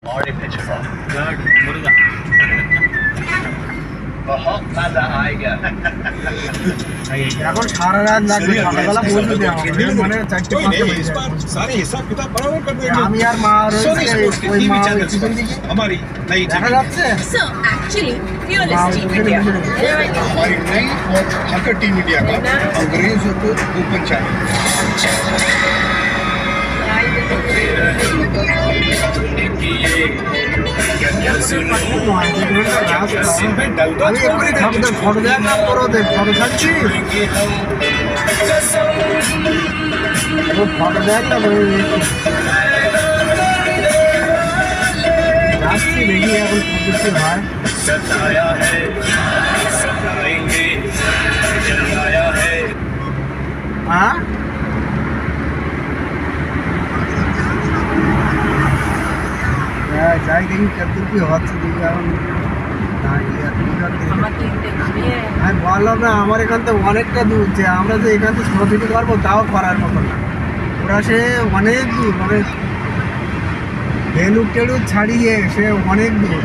और एक पिछड़ा मुर्गा बहुत मजा आएगा এখন সারা রাত লাগবে সকালবেলা পৌঁছে দেওয়া হবে মানে 4-5 कोई नहीं, बजे इस बार सारे हिसाब किताब बराबर कर देंगे। আমি আর মা सोनी রয়েছে स्पोर्ट्स के ওই टीवी মা चैनल्स পিছন पर দিকে हमारी नई দেখা टीवी যাচ্ছে So actually, हाँ, realistic India. हमारी नई और हकर टीम इंडिया का अंग्रेजों को ओपन चैनल আমি এক্ষুনি ফটো দেওয়ার নাম করো ফটো ছাড়ছি ফটো দেওয়ার না যাচ্ছি দেখি এখন কত হয় सताया है सताएंगे जलाया है হ্যাঁ যাই দেখি কত কি হচ্ছে দেখি এখন আমি বললাম না আমার এখান থেকে অনেকটা দূর যে আমরা যে এখান থেকে ছোটো থেকে পারবো তাও করার মতো না ওরা সে অনেক দূর মানে ভেলুর টেলুর ছাড়িয়ে সে অনেক দূর